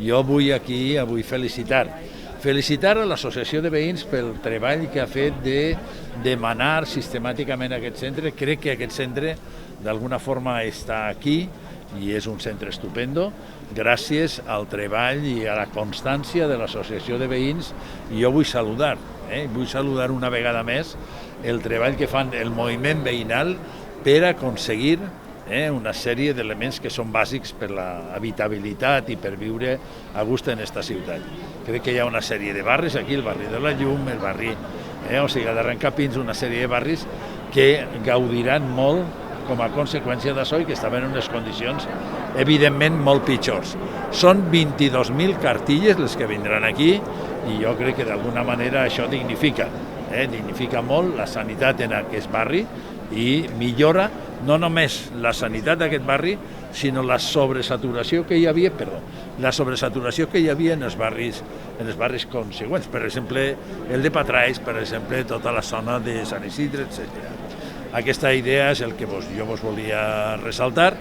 Jo vull avui felicitar a l'Associació de Veïns pel treball que ha fet de demanar sistemàticament aquest centre. Crec que aquest centre d'alguna forma està aquí i és un centre estupendo gràcies al treball i a la constància de l'Associació de Veïns, i jo vull saludar una vegada més el treball que fan el moviment veïnal per aconseguir una sèrie d'elements que són bàsics per l'habitabilitat i per viure a gust en aquesta ciutat. Crec que hi ha una sèrie de barris aquí, el barri de la Llum, el barri de Rancapins, una sèrie de barris que gaudiran molt com a conseqüència d'això i que estaven en unes condicions evidentment molt pitjors. Són 22.000 cartilles les que vindran aquí i jo crec que d'alguna manera això dignifica molt la sanitat en aquest barri i millora no només la sanitat d'aquest barri, sinó la sobresaturació que hi havia, en els barris consegüents, per exemple el de Patrais, per exemple tota la zona de Sant Isidre, etc. Aquesta idea és el que jo vos volia ressaltar.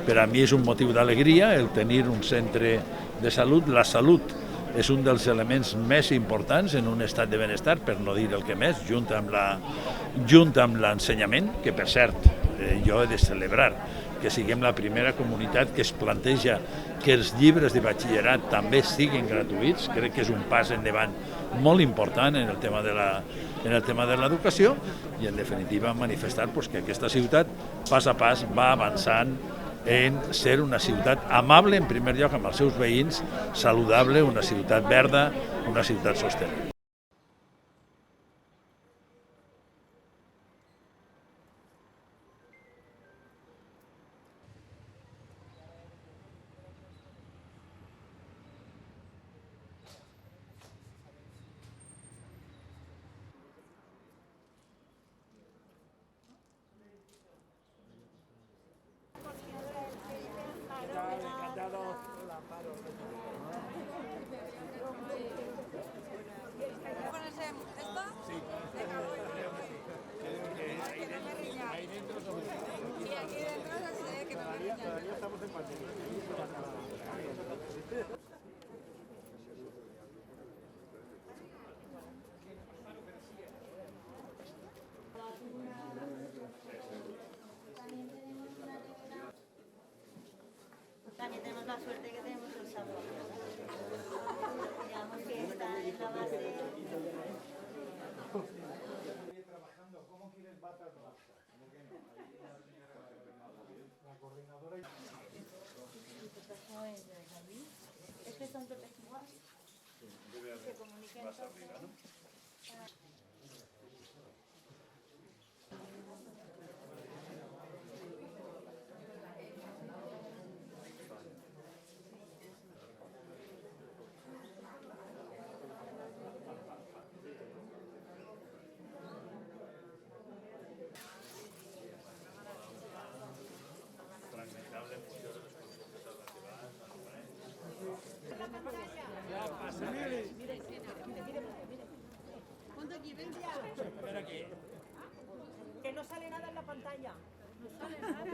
Per a mi és un motiu d'alegria el tenir un centre de salut. La salut és un dels elements més importants en un estat de benestar, per no dir el que més, junt amb l'ensenyament, que per cert jo he de celebrar que siguem la primera comunitat que es planteja que els llibres de batxillerat també siguin gratuïts. Crec que és un pas endavant molt important en el tema de l'educació i, en definitiva, manifestar que aquesta ciutat, pas a pas, va avançant en ser una ciutat amable, en primer lloc, amb els seus veïns, saludable, una ciutat verda, una ciutat sostenible. También tenemos la suerte que tenemos el sabor. Digamos que está en la base. Trabajando, ¿cómo quieres batas basta? ¿Cómo que no? La coordinadora. Es que son todos iguales. Se comunican todos. Que no sale nada en la pantalla. No sale nada.